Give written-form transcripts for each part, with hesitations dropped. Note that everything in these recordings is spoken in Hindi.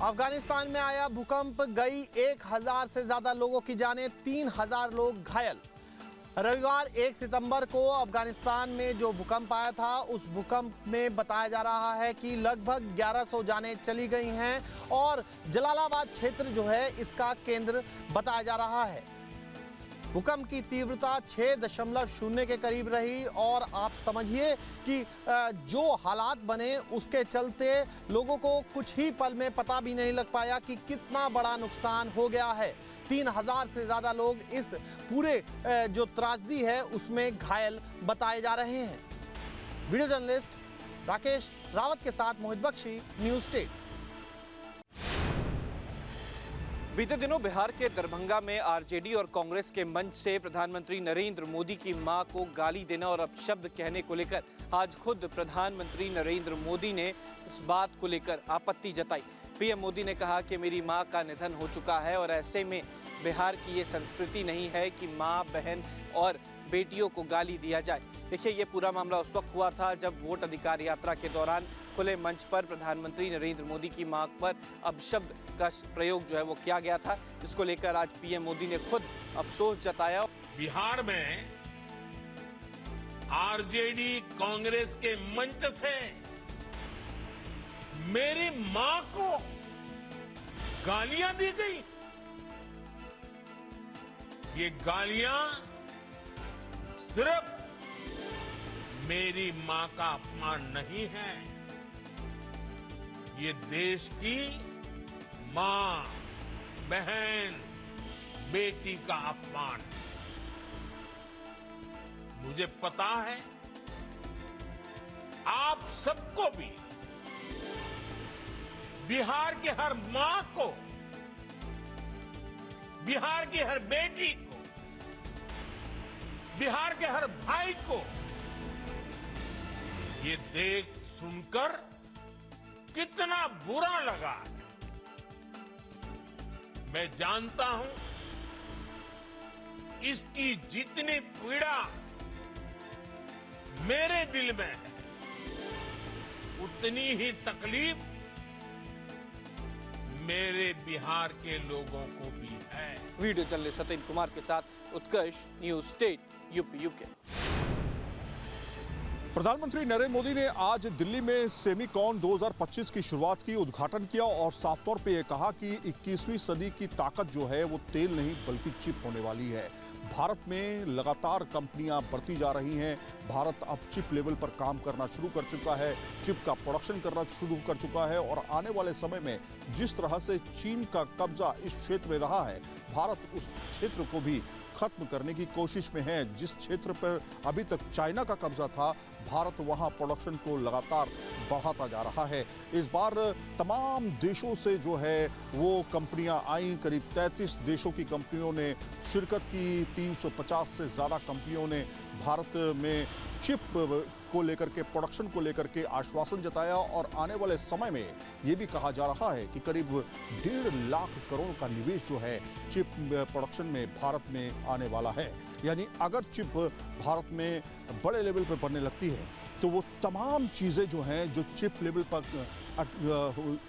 अफगानिस्तान में आया भूकंप, गई 1000 से ज्यादा लोगों की जानें, 3000 लोग घायल। रविवार 1 सितंबर को अफगानिस्तान में जो भूकंप आया था, उस भूकंप में बताया जा रहा है कि लगभग 1100 जानें चली गई हैं और जलालाबाद क्षेत्र जो है इसका केंद्र बताया जा रहा है। भूकंप की तीव्रता 6.0 के करीब रही और आप समझिए कि जो हालात बने उसके चलते लोगों को कुछ ही पल में पता भी नहीं लग पाया कि कितना बड़ा नुकसान हो गया है। 3000 से ज्यादा लोग इस पूरे जो त्रासदी है उसमें घायल बताए जा रहे हैं। वीडियो जर्नलिस्ट राकेश रावत के साथ मोहित बख्शी, न्यूज़ स्टेट। बीते दिनों बिहार के दरभंगा में आरजेडी और कांग्रेस के मंच से प्रधानमंत्री नरेंद्र मोदी की मां को गाली देना और अपशब्द कहने को लेकर आज खुद प्रधानमंत्री नरेंद्र मोदी ने इस बात को लेकर आपत्ति जताई। पीएम मोदी ने कहा कि मेरी मां का निधन हो चुका है और ऐसे में बिहार की ये संस्कृति नहीं है कि मां, बहन और बेटियों को गाली दिया जाए। देखिए, ये पूरा मामला उस वक्त हुआ था जब वोट अधिकार यात्रा के दौरान खुले मंच पर प्रधानमंत्री नरेंद्र मोदी की मां पर अपशब्द का प्रयोग जो है वो किया गया था, जिसको लेकर आज पीएम मोदी ने खुद अफसोस जताया। बिहार में आरजेडी कांग्रेस के मंच से मेरी मां को गालियां दी गई। ये गालियां सिर्फ मेरी मां का अपमान नहीं है, ये देश की मां, बहन, बेटी का अपमान है। मुझे पता है आप सबको भी बिहार की हर मां को, बिहार की हर बेटी को, बिहार के हर भाई को ये देख सुनकर कितना बुरा लगा। मैं जानता हूं इसकी जितनी पीड़ा मेरे दिल में है, उतनी ही तकलीफ मेरे बिहार के लोगों को भी है। वीडियो जर्नलिस्ट सत्येंद्र कुमार के साथ उत्कर्ष, न्यूज़ स्टेट, यूपी, यूके। प्रधानमंत्री नरेंद्र मोदी ने आज दिल्ली में सेमीकॉन 2025 की शुरुआत की, उद्घाटन किया और साफ तौर पे ये कहा कि 21वीं सदी की ताकत जो है वो तेल नहीं बल्कि चिप होने वाली है। भारत में लगातार कंपनियां बढ़ती जा रही हैं। भारत अब चिप लेवल पर काम करना शुरू कर चुका है, चिप का प्रोडक्शन करना शुरू कर चुका है और आने वाले समय में जिस तरह से चीन का कब्जा इस क्षेत्र में रहा है, भारत उस क्षेत्र को भी खत्म करने की कोशिश में है। जिस क्षेत्र पर अभी तक चाइना का कब्जा था, भारत वहां प्रोडक्शन को लगातार बढ़ाता जा रहा है। इस बार तमाम देशों से जो है वो कंपनियां आई, करीब 33 देशों की कंपनियों ने शिरकत की। 350 से ज़्यादा कंपनियों ने भारत में चिप को लेकर के, प्रोडक्शन को लेकर के आश्वासन जताया और आने वाले समय में ये भी कहा जा रहा है कि करीब 1.5 लाख करोड़ का निवेश जो है चिप प्रोडक्शन में भारत में आने वाला है। यानी अगर चिप भारत में बड़े लेवल पर बनने लगती है तो वो तमाम चीज़ें जो हैं जो चिप लेवल पर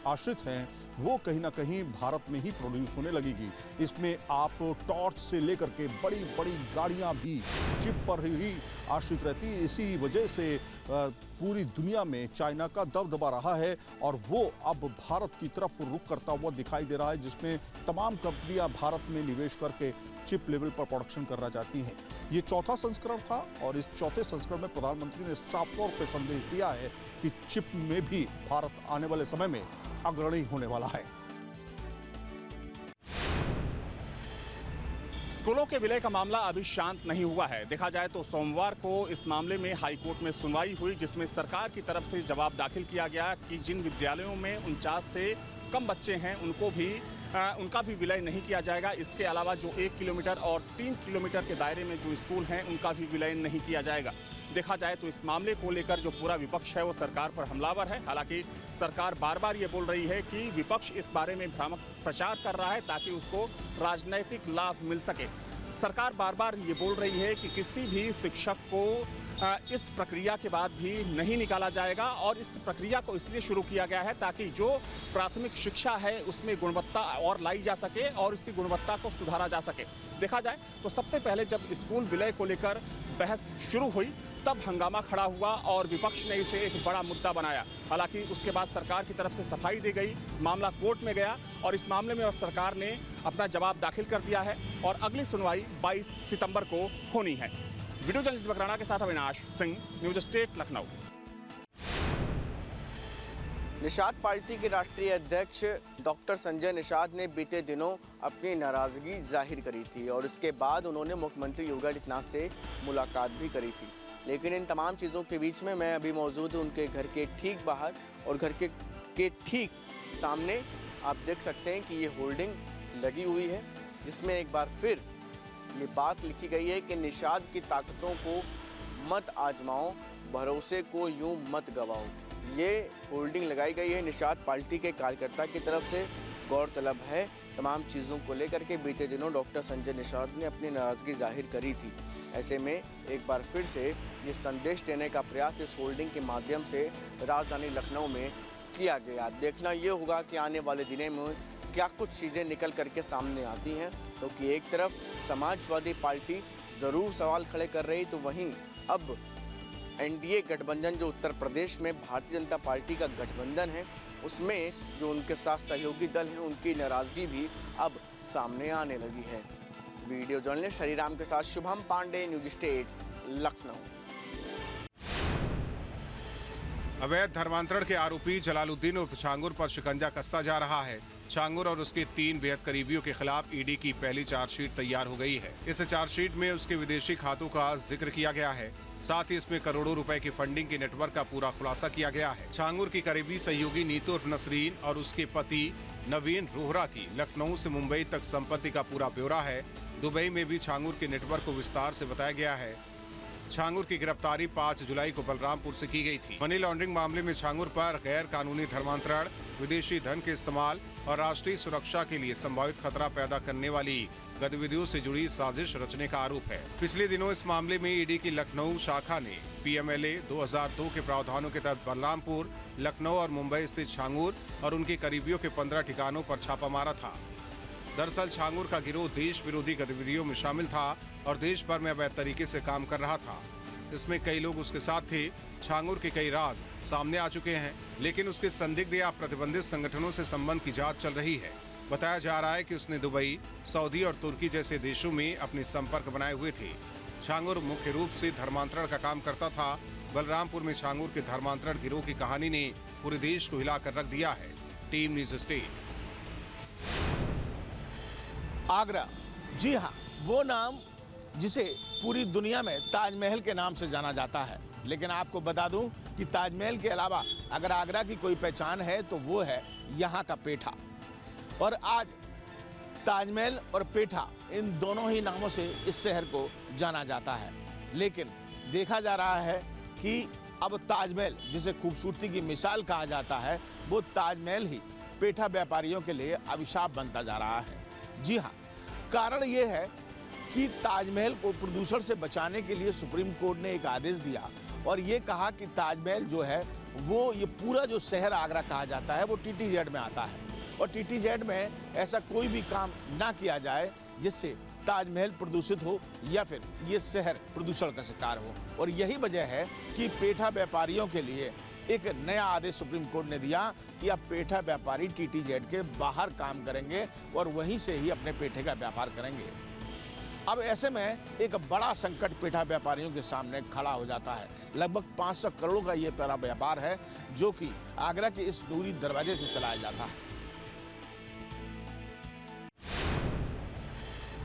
आश्रित हैं वो कहीं ना कहीं भारत में ही प्रोड्यूस होने लगेगी। इसमें आप टॉर्च से लेकर के बड़ी बड़ी गाड़ियां भी चिप पर ही आश्रित रहती हैं। इसी वजह से पूरी दुनिया में चाइना का दबदबा रहा है और वो अब भारत की तरफ रुख करता हुआ दिखाई दे रहा है, जिसमें तमाम कंपनियां भारत में निवेश करके चिप लेवल पर प्रोडक्शन करना चाहती हैं। ये चौथा संस्करण था और इस चौथे संस्करण में प्रधानमंत्री ने साफ तौर पर संदेश दिया है कि चिप में भी भारत आने वाले समय में अग्रणी होने वाला है। स्कूलों के विलय का मामला अभी शांत नहीं हुआ है। देखा जाए तो सोमवार को इस मामले में हाई कोर्ट में सुनवाई हुई, जिसमें सरकार की तरफ से जवाब दाखिल किया गया कि जिन विद्यालयों में 49 से कम बच्चे हैं उनका भी विलय नहीं किया जाएगा। इसके अलावा जो 1 किलोमीटर और 3 किलोमीटर के दायरे में जो स्कूल हैं उनका भी विलय नहीं किया जाएगा। देखा जाए तो इस मामले को लेकर जो पूरा विपक्ष है वो सरकार पर हमलावर है। हालांकि सरकार बार बार ये बोल रही है कि विपक्ष इस बारे में भ्रामक प्रचार कर रहा है ताकि उसको राजनीतिक लाभ मिल सके। सरकार बार बार ये बोल रही है कि किसी भी शिक्षक को इस प्रक्रिया के बाद भी नहीं निकाला जाएगा और इस प्रक्रिया को इसलिए शुरू किया गया है ताकि जो प्राथमिक शिक्षा है उसमें गुणवत्ता और लाई जा सके और इसकी गुणवत्ता को सुधारा जा सके। देखा जाए तो सबसे पहले जब स्कूल विलय को लेकर बहस शुरू हुई तब हंगामा खड़ा हुआ और विपक्ष ने इसे एक बड़ा मुद्दा बनाया। हालांकि उसके बाद सरकार की तरफ से सफाई दी गई, मामला कोर्ट में गया और इस मामले में अब सरकार ने अपना जवाब दाखिल कर दिया है और अगली सुनवाई 22 सितंबर को होनी है। वीडियो जर्नलिस्ट बकराना के साथ Avinash Singh, news state, Lucknow. Nishad party के राष्ट्रीय अध्यक्ष डॉक्टर संजय निषाद ने बीते दिनों अपनी नाराजगी जाहिर करी थी और इसके बाद उन्होंने मुख्यमंत्री योगी आदित्यनाथ से मुलाकात भी करी थी। लेकिन इन तमाम चीज़ों के बीच में मैं अभी मौजूद हूँ उनके घर के ठीक बाहर और घर के ठीक सामने आप देख सकते हैं कि ये होल्डिंग लगी हुई है जिसमें एक बार फिर ये बात लिखी गई है कि निषाद की ताकतों को मत आजमाओ, भरोसे को यूं मत गवाओ। ये होल्डिंग लगाई गई है निषाद पार्टी के कार्यकर्ता की तरफ से। गौरतलब है तमाम चीज़ों को लेकर के बीते दिनों डॉक्टर संजय निषाद ने अपनी नाराज़गी जाहिर करी थी। ऐसे में एक बार फिर से ये संदेश देने का प्रयास इस होल्डिंग के माध्यम से राजधानी लखनऊ में किया गया। देखना ये होगा कि आने वाले दिनों में क्या कुछ चीज़ें निकल करके सामने आती हैं, क्योंकि एक तरफ समाजवादी पार्टी ज़रूर सवाल खड़े कर रही तो वहीं अब एनडीए गठबंधन जो उत्तर प्रदेश में भारतीय जनता पार्टी का गठबंधन है उसमें जो उनके साथ सहयोगी दल हैं उनकी नाराज़गी भी अब सामने आने लगी है। वीडियो जर्नलिस्ट हरिराम के साथ शुभम पांडे, न्यूज स्टेट, लखनऊ। अवैध धर्मांतरण के आरोपी जलालुद्दीन उर्फ छांगुर पर शिकंजा कसता जा रहा है। छांगुर और उसके 3 बेहद करीबियों के खिलाफ ईडी की पहली चार्जशीट तैयार हो गई है। इस चार्जशीट में उसके विदेशी खातों का जिक्र किया गया है, साथ ही इसमें करोड़ों रुपए की फंडिंग के नेटवर्क का पूरा खुलासा किया गया है। छांगुर की करीबी सहयोगी नीतू उर्फ नसरीन और उसके पति नवीन रोहरा की लखनऊ से मुंबई तक संपत्ति का पूरा ब्यौरा है। दुबई में भी छांगुर के नेटवर्क को विस्तार से बताया गया है। छांगुर की गिरफ्तारी 5 जुलाई को बलरामपुर से की गई थी। मनी लॉन्ड्रिंग मामले में छांगुर पर गैर कानूनी धर्मांतरण, विदेशी धन के इस्तेमाल और राष्ट्रीय सुरक्षा के लिए संभावित खतरा पैदा करने वाली गतिविधियों से जुड़ी साजिश रचने का आरोप है। पिछले दिनों इस मामले में ईडी की लखनऊ शाखा ने पीएमएलए 2002 के प्रावधानों के तहत बलरामपुर, लखनऊ और मुंबई स्थित छांगुर और उनके करीबियों के 15 ठिकानों पर छापा मारा था। दरअसल छांगुर का गिरोह देश विरोधी गतिविधियों में शामिल था और देश भर में अवैध तरीके से काम कर रहा था। इसमें कई लोग उसके साथ थे। छांगुर के कई राज सामने आ चुके हैं, लेकिन उसके संदिग्ध या प्रतिबंधित संगठनों से संबंध की जांच चल रही है। बताया जा रहा है कि उसने दुबई, सऊदी और तुर्की जैसे देशों में अपने संपर्क बनाए हुए थे। छांगुर मुख्य रूप से धर्मांतरण का काम करता था। बलरामपुर में छांगुर के धर्मांतरण गिरोह की कहानी ने पूरे देश को हिलाकर रख दिया है। Team news state. आगरा, जी हाँ, वो नाम जिसे पूरी दुनिया में ताजमहल के नाम से जाना जाता है। लेकिन आपको बता दूं कि ताजमहल के अलावा अगर आगरा की कोई पहचान है तो वो है यहाँ का पेठा। और आज ताजमहल और पेठा इन दोनों ही नामों से इस शहर को जाना जाता है। लेकिन देखा जा रहा है कि अब ताजमहल, जिसे खूबसूरती की मिसाल कहा जाता है, वो ताजमहल ही पेठा व्यापारियों के लिए अभिशाप बनता जा रहा है। जी हाँ, कारण ये है कि ताजमहल को प्रदूषण से बचाने के लिए सुप्रीम कोर्ट ने एक आदेश दिया और ये कहा कि ताजमहल जो है वो ये पूरा जो शहर आगरा कहा जाता है वो टीटीजेड में आता है और टीटीजेड में ऐसा कोई भी काम ना किया जाए जिससे ताजमहल प्रदूषित हो या फिर ये शहर प्रदूषण का शिकार हो। और यही वजह है कि पेठा व्यापारियों के लिए एक नया आदेश सुप्रीम कोर्ट ने दिया कि अब पेठा व्यापारी टीटीजेड के बाहर काम करेंगे और वहीं से ही अपने पेठे का व्यापार करेंगे। अब ऐसे में एक बड़ा संकट पेठा व्यापारियों के सामने खड़ा हो जाता है। लगभग 500 करोड़ का ये पेठा व्यापार है जो कि आगरा के इस नूरी दरवाजे से चलाया जाता है।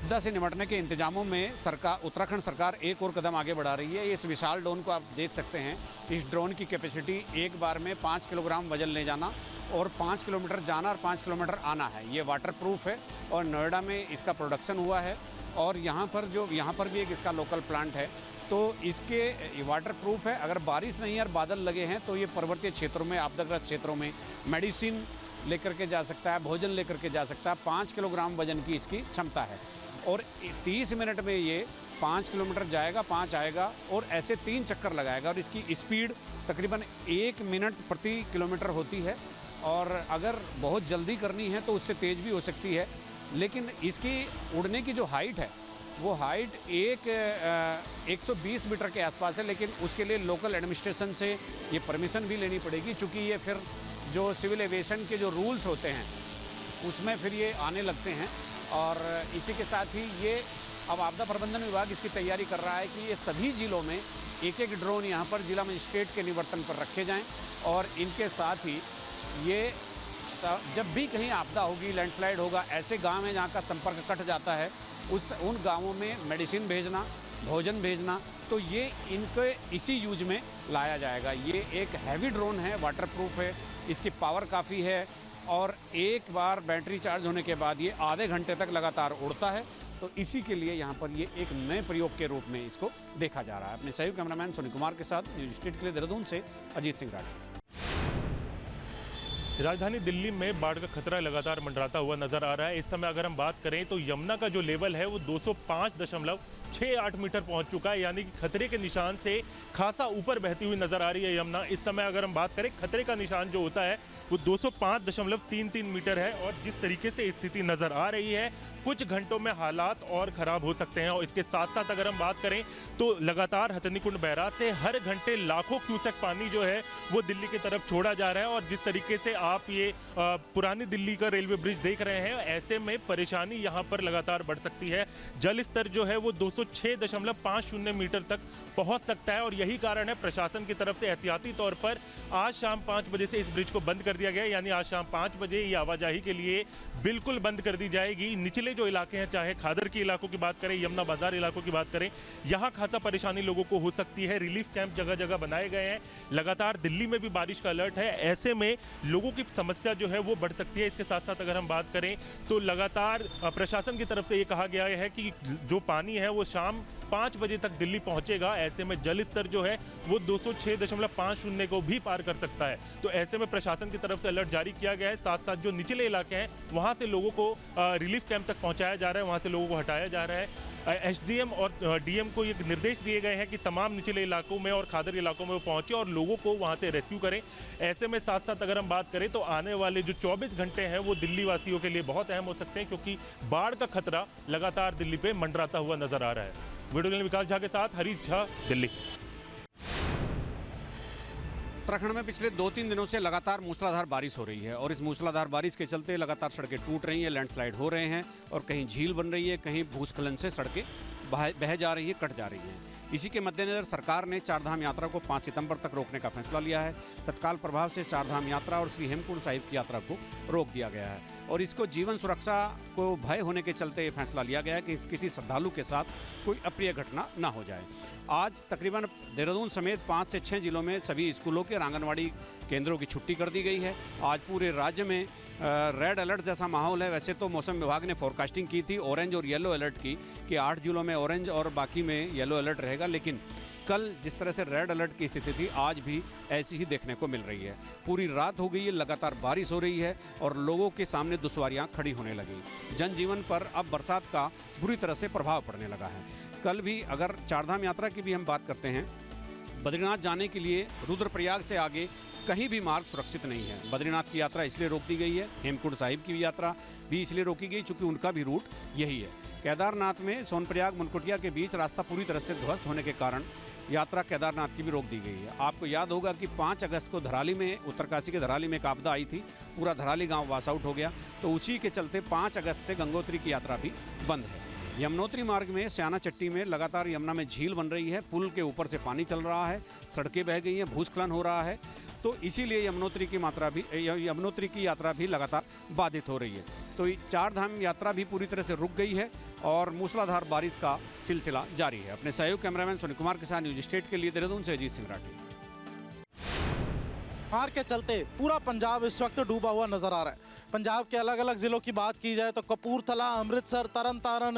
आपदा से निपटने के इंतजामों में उत्तराखंड सरकार एक और कदम आगे बढ़ा रही है। इस विशाल ड्रोन को आप देख सकते हैं। इस ड्रोन की कैपेसिटी एक बार में 5 किलोग्राम वजन ले जाना और 5 किलोमीटर जाना और 5 किलोमीटर आना है। ये वाटर प्रूफ है और नोएडा में इसका प्रोडक्शन हुआ है और यहाँ पर भी एक इसका लोकल प्लांट है। तो इसके वाटर प्रूफ है। अगर बारिश नहीं और बादल लगे हैं तो ये पर्वतीय क्षेत्रों में, आपदाग्रस्त क्षेत्रों में मेडिसिन लेकर के जा सकता है, भोजन लेकर के जा सकता है। 5 किलोग्राम वजन की इसकी क्षमता है और 30 मिनट में ये 5 किलोमीटर जाएगा, 5 आएगा और ऐसे 3 चक्कर लगाएगा। और इसकी स्पीड तकरीबन 1 मिनट प्रति किलोमीटर होती है, और अगर बहुत जल्दी करनी है तो उससे तेज़ भी हो सकती है। लेकिन इसकी उड़ने की जो हाइट है वो हाइट 120 मीटर के आसपास है, लेकिन उसके लिए लोकल एडमिनिस्ट्रेशन से ये परमिशन भी लेनी पड़ेगी, चूँकि ये फिर जो सिविल एविएशन के जो रूल्स होते हैं उसमें फिर ये आने लगते हैं। और इसी के साथ ही ये अब आपदा प्रबंधन विभाग इसकी तैयारी कर रहा है कि ये सभी ज़िलों में एक एक ड्रोन यहाँ पर जिला मजिस्ट्रेट के निवर्तन पर रखे जाएं, और इनके साथ ही ये जब भी कहीं आपदा होगी, लैंडस्लाइड होगा, ऐसे गांव हैं जहाँ का संपर्क कट जाता है, उन गांवों में मेडिसिन भेजना, भोजन भेजना, तो ये इनके इसी यूज में लाया जाएगा। ये एक हैवी ड्रोन है, वाटरप्रूफ है, इसकी पावर काफ़ी है, और एक बार बैटरी चार्ज होने के बाद ये आधे घंटे तक लगातार उड़ता है। तो इसी के लिए यहाँ पर ये एक नए प्रयोग के रूप में इसको देखा जा रहा है। अपने सहयोगी कैमरामैन सोनी कुमार के साथ न्यूज स्ट्रीट के लिए देहरादून से अजीत सिंह राठी। राजधानी दिल्ली में बाढ़ का खतरा लगातार मंडराता हुआ नजर आ रहा है। इस समय अगर हम बात करें तो यमुना का जो लेवल है वो 205.68 मीटर पहुंच चुका है, यानी कि खतरे के निशान से खासा ऊपर बहती हुई नजर आ रही है यमुना। इस समय अगर हम बात करें खतरे का निशान जो होता है वो 205.33 मीटर है, और जिस तरीके से स्थिति नजर आ रही है कुछ घंटों में हालात और खराब हो सकते हैं। और इसके साथ साथ अगर हम बात करें तो लगातार हथनीकुंड बैराज से हर घंटे लाखों क्यूसेक पानी जो है वो दिल्ली की तरफ छोड़ा जा रहा है। और जिस तरीके से आप ये पुरानी दिल्ली का रेलवे ब्रिज देख रहे हैं, ऐसे में परेशानी यहाँ पर लगातार बढ़ सकती है। जल स्तर जो है वो 206.50 मीटर तक पहुँच सकता है, और यही कारण है प्रशासन की तरफ से एहतियाती तौर पर आज शाम 5 बजे से इस ब्रिज को बंद कर दिया गया। यानी आज शाम 5 बजे ये आवाजाही के लिए बिल्कुल बंद कर दी जाएगी। निचले जो इलाके हैं, चाहे खादर के इलाकों की बात करें, यमुना बाजार इलाकों की बात करें, यहाँ खासा परेशानी लोगों को हो सकती है। रिलीफ कैंप जगह जगह बनाए गए हैं। लगातार दिल्ली में भी बारिश का अलर्ट है, ऐसे में लोगों की समस्या जो है वो बढ़ सकती है। इसके साथ साथ अगर हम बात करें तो लगातार प्रशासन की तरफ से ये कहा गया है कि जो पानी है वो शाम 5 बजे तक दिल्ली पहुंचेगा। ऐसे में जल स्तर जो है वो 206.50 को भी पार कर सकता है। तो ऐसे में प्रशासन की तरफ से अलर्ट जारी किया गया है। साथ साथ जो निचले इलाके हैं वहां से लोगों को रिलीफ कैंप तक पहुंचाया जा रहा है, वहां से लोगों को हटाया जा रहा है। एसडीएम और डीएम को ये निर्देश दिए गए हैं कि तमाम निचले इलाकों में और खादर इलाकों में वो पहुंचे और लोगों को वहां से रेस्क्यू करें। ऐसे में साथ साथ अगर हम बात करें तो आने वाले जो 24 घंटे हैं वो दिल्ली वासियों के लिए बहुत अहम हो सकते हैं, क्योंकि बाढ़ का खतरा लगातार दिल्ली पे मंडराता हुआ नजर आ रहा है। वीडियो विकास झा के साथ हरीश झा, दिल्ली। उत्तराखंड में पिछले 2-3 दिनों से लगातार मूसलाधार बारिश हो रही है, और इस मूसलाधार बारिश के चलते लगातार सड़कें टूट रही हैं, लैंडस्लाइड हो रहे हैं, और कहीं झील बन रही है, कहीं भूस्खलन से सड़कें बह जा रही है, कट जा रही हैं। इसी के मद्देनजर सरकार ने चारधाम यात्रा को 5 सितंबर तक रोकने का फैसला लिया है। तत्काल प्रभाव से चारधाम यात्रा और श्री हेमकुंड साहिब की यात्रा को रोक दिया गया है, और इसको जीवन सुरक्षा को भय होने के चलते ये फैसला लिया गया है कि किसी श्रद्धालु के साथ कोई अप्रिय घटना ना हो जाए। आज तकरीबन देहरादून समेत 5 से 6 जिलों में सभी स्कूलों के आंगनवाड़ी केंद्रों की छुट्टी कर दी गई है। आज पूरे राज्य में रेड अलर्ट जैसा माहौल है। वैसे तो मौसम विभाग ने फोरकास्टिंग की थी ऑरेंज और येलो अलर्ट की, कि 8 जिलों में ऑरेंज और बाकी में येलो अलर्ट रहेगा, लेकिन कल जिस तरह से रेड अलर्ट की स्थिति थी आज भी ऐसी ही देखने को मिल रही है। पूरी रात हो गई है, लगातार बारिश हो रही है, और लोगों के सामने दुश्वारियां खड़ी होने लगी। जनजीवन पर अब बरसात का बुरी तरह से प्रभाव पड़ने लगा है। कल भी अगर चारधाम यात्रा की भी हम बात करते हैं, बद्रीनाथ जाने के लिए रुद्रप्रयाग से आगे कहीं भी मार्ग सुरक्षित नहीं है। बद्रीनाथ की यात्रा इसलिए रोक दी गई है, हेमकुंड साहिब की यात्रा भी इसलिए रोकी गई चूँकि उनका भी रूट यही है। केदारनाथ में सोनप्रयाग मुनकुटिया के बीच रास्ता पूरी तरह से ध्वस्त होने के कारण यात्रा केदारनाथ की भी रोक दी गई है। आपको याद होगा कि 5 अगस्त को धराली में, उत्तरकाशी के धराली में एक आपदा आई थी, पूरा धराली गांव वास आउट हो गया, तो उसी के चलते 5 अगस्त से गंगोत्री की यात्रा भी बंद है। यमुनोत्री मार्ग में स्याना चट्टी में लगातार यमुना में झील बन रही है, पुल के ऊपर से पानी चल रहा है, सड़कें बह गई हैं, भूस्खलन हो रहा है, तो इसीलिए यमुनोत्री की यात्रा भी लगातार बाधित हो रही है। तो चारधाम यात्रा भी पूरी तरह से रुक गई है और मूसलाधार बारिश का सिलसिला जारी है। अपने सहयोग कैमरामैन सोनी कुमार के साथ न्यूज स्टेट के लिए देहरादून से अजीत सिंह राठी। बाढ़ के चलते पूरा पंजाब इस वक्त डूबा हुआ नजर आ रहा है। पंजाब के अलग अलग ज़िलों की बात की जाए तो कपूरथला, अमृतसर, तरन तारण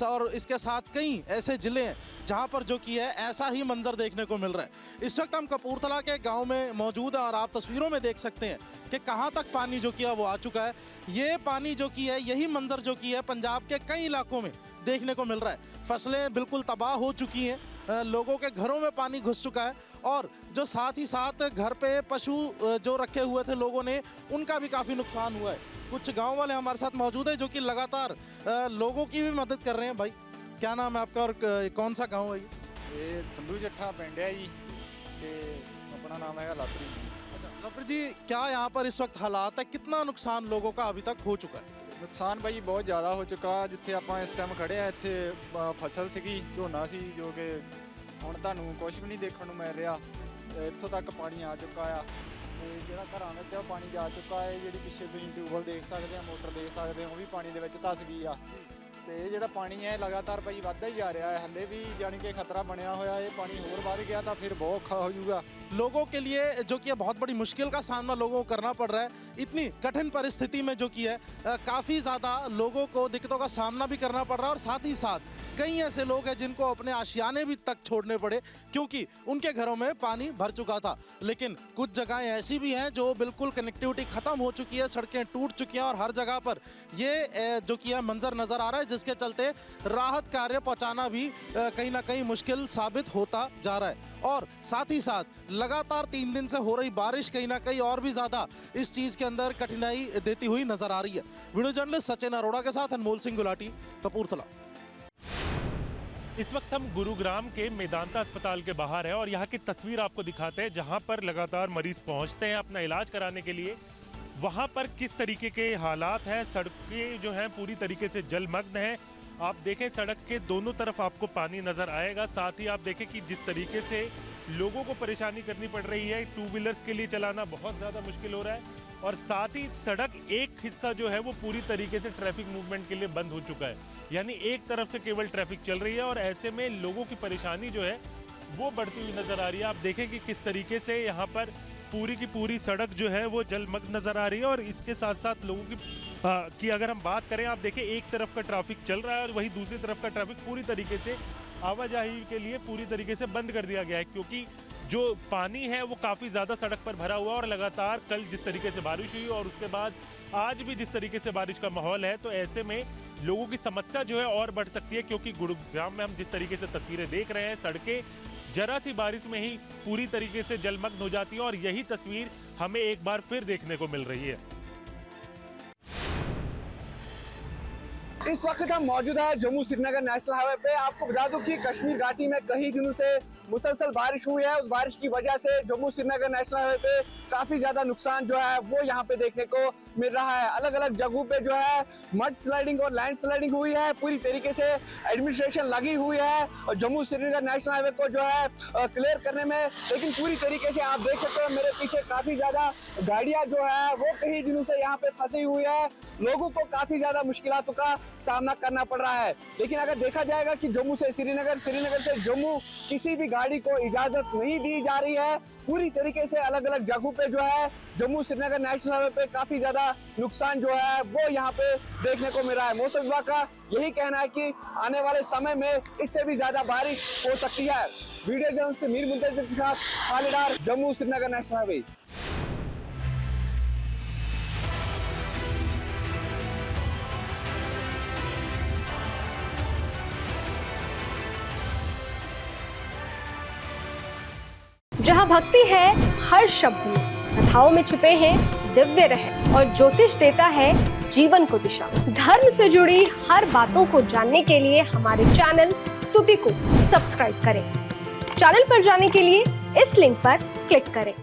और इसके साथ कई ऐसे ज़िले हैं जहां पर जो कि है ऐसा ही मंजर देखने को मिल रहा है। इस वक्त हम कपूरथला के गांव में मौजूद हैं और आप तस्वीरों में देख सकते हैं कि कहां तक पानी जो कि है वो आ चुका है। ये पानी जो कि है, यही मंजर जो कि है पंजाब के कई इलाकों में देखने को मिल रहा है। फसलें बिल्कुल तबाह हो चुकी हैं, लोगों के घरों में पानी घुस चुका है और जो साथ ही साथ घर पे पशु जो रखे हुए थे लोगों ने, उनका भी काफ़ी नुकसान हुआ है। कुछ गांव वाले हमारे साथ मौजूद है जो कि लगातार लोगों की भी मदद कर रहे हैं। भाई क्या नाम है आपका और कौन सा गांव है ये? संधू जट्ठा पिंड है जी, ते अपना नाम है लापरी। अच्छा लापरी जी, क्या यहाँ पर इस वक्त हालात है, कितना नुकसान लोगों का अभी तक हो चुका है? ਨੁਕਸਾਨ ਭਾਈ ਬਹੁਤ ਜ਼ਿਆਦਾ ਹੋ ਚੁੱਕਾ। ਜਿੱਥੇ ਆਪਾਂ ਇਸ ਟਾਈਮ ਖੜੇ ਆ ਇੱਥੇ ਫਸਲ ਸੀਗੀ, ਝੋਨਾ ਸੀ, ਜੋ ਕਿ ਹੁਣ ਤੁਹਾਨੂੰ ਕੁਝ ਵੀ ਨਹੀਂ ਦੇਖਣ ਨੂੰ ਮਿਲ ਰਿਹਾ। ਇੱਥੋਂ ਤੱਕ ਪਾਣੀ ਆ ਚੁੱਕਾ ਆ ਤੇ ਜਿਹੜਾ ਘਰਾਂ ਵਿੱਚ ਪਾਣੀ ਜਾ ਚੁੱਕਾ ਹੈ। ਜਿਹੜੀ ਪਿੱਛੇ ਤੁਸੀਂ ਟਿਊਬਵੈਲ ਦੇਖ ਸਕਦੇ ਆ, ਮੋਟਰ ਦੇਖ ਸਕਦੇ ਹੋ, ਉਹ ਵੀ ਪਾਣੀ ਦੇ ਵਿੱਚ ਧਸ ਗਈ ਆ। ਤੇ ਇਹ ਜਿਹੜਾ ਪਾਣੀ ਹੈ ਲਗਾਤਾਰ ਭਾਈ ਵੱਧਦਾ ਹੀ ਜਾ ਰਿਹਾ ਹੈ। ਹੱਲੇ ਵੀ ਜਾਣੀ ਕਿ ਖਤਰਾ ਬਣਿਆ ਹੋਇਆ। ਇਹ ਪਾਣੀ ਹੋਰ ਵੱਧ ਗਿਆ ਤਾਂ ਫਿਰ ਬਹੁਤ ਔਖਾ ਹੋ ਜਾਊਗਾ। लोगों के लिए जो कि बहुत बड़ी मुश्किल का सामना लोगों को करना पड़ रहा है। इतनी कठिन परिस्थिति में जो कि है काफ़ी ज़्यादा लोगों को दिक्कतों का सामना भी करना पड़ रहा है और साथ ही साथ कई ऐसे लोग हैं जिनको अपने आशियाने भी तक छोड़ने पड़े क्योंकि उनके घरों में पानी भर चुका था। लेकिन कुछ जगहें ऐसी भी हैं जो बिल्कुल कनेक्टिविटी ख़त्म हो चुकी है, सड़कें टूट चुकी हैं और हर जगह पर ये जो कि है मंजर नज़र आ रहा है, जिसके चलते राहत कार्य पहुँचाना भी कहीं ना कहीं मुश्किल साबित होता जा रहा है। और साथ ही साथ लगातार 3 दिन से हो रही बारिश कहीं ना कहीं और भी ज़्यादा इस चीज़ के अंदर कठिनाई देती हुई नजर आ रही है। वीडियो जर्नलिस्ट सचिन अरोड़ा के साथ अनमोल सिंह गुलाटी, कपूरथला। इस वक्त हम गुरुग्राम के मेदांता अस्पताल के बाहर हैं और यहाँ की तस्वीर आपको दिखाते हैं जहाँ पर लगातार मरीज पहुँचते हैं अपना इलाज कराने के लिए। वहाँ पर किस तरीके के हालात हैं, सड़कें जो हैं पूरी तरीके से जलमग्न हैं। आप देखें सड़क के दोनों तरफ आपको पानी नज़र आएगा। साथ ही आप देखें कि जिस तरीके से लोगों को परेशानी करनी पड़ रही है, 2 व्हीलर्स के लिए चलाना बहुत ज़्यादा मुश्किल हो रहा है और साथ ही सड़क एक हिस्सा जो है वो पूरी तरीके से ट्रैफिक मूवमेंट के लिए बंद हो चुका है, यानी एक तरफ से केवल ट्रैफिक चल रही है और ऐसे में लोगों की परेशानी जो है वो बढ़ती हुई नज़र आ रही है। आप देखें कि किस तरीके से यहाँ पर पूरी की पूरी सड़क जो है वो जलमग्न नज़र आ रही है और इसके साथ साथ लोगों की अगर हम बात करें, आप देखें एक तरफ का ट्रैफिक चल रहा है और वहीं दूसरी तरफ का ट्रैफिक पूरी तरीके से आवाजाही के लिए पूरी तरीके से बंद कर दिया गया है क्योंकि जो पानी है वो काफ़ी ज़्यादा सड़क पर भरा हुआ और लगातार कल जिस तरीके से बारिश हुई और उसके बाद आज भी जिस तरीके से बारिश का माहौल है, तो ऐसे में लोगों की समस्या जो है और बढ़ सकती है क्योंकि गुरुग्राम में हम जिस तरीके से तस्वीरें देख रहे हैं, सड़कें जरा सी बारिश में ही पूरी तरीके से जलमग्न हो जाती है और यही तस्वीर हमें एक बार फिर देखने को मिल रही है। इस वक्त हम मौजूद है जम्मू श्रीनगर नेशनल हाईवे पे। आपको बता दूं कि कश्मीर घाटी में कई दिनों से मुसलसल बारिश हुई है। उस बारिश की वजह से जम्मू श्रीनगर नेशनल हाईवे पे काफी ज्यादा नुकसान जो है वो यहाँ पे देखने को मिल रहा है। अलग अलग जगहों पे जो है मड स्लाइडिंग और लैंड स्लाइडिंग हुई है। पूरी तरीके से एडमिनिस्ट्रेशन लगी हुई है और जम्मू श्रीनगर नेशनल हाईवे को जो है क्लियर करने में, लेकिन पूरी तरीके से आप देख सकते हो मेरे पीछे काफी ज्यादा गाड़ियां जो है वो कई दिनों से यहाँ पे फंसी हुई है। लोगों को काफी ज्यादा मुश्किलातों का सामना करना पड़ रहा है। लेकिन अगर देखा जाएगा कि जम्मू से श्रीनगर, श्रीनगर से जम्मू किसी भी गाड़ी को इजाजत नहीं दी जा रही है। पूरी तरीके से अलग अलग जगहों पे जो है जम्मू श्रीनगर नेशनल हाईवे पे काफी ज्यादा नुकसान जो है वो यहाँ पे देखने को मिल रहा है। मौसम विभाग का यही कहना है कि आने वाले समय में इससे भी ज्यादा बारिश हो सकती है। वीडियो जर्नलिस्ट मीर मुंतजिर के साथ खालिदार, जम्मू श्रीनगर नेशनल हाईवे। जहाँ भक्ति है हर शब्द में, कथाओं में छुपे हैं दिव्य रहस्य और ज्योतिष देता है जीवन को दिशा। धर्म से जुड़ी हर बातों को जानने के लिए हमारे चैनल स्तुति को सब्सक्राइब करें। चैनल पर जाने के लिए इस लिंक पर क्लिक करें।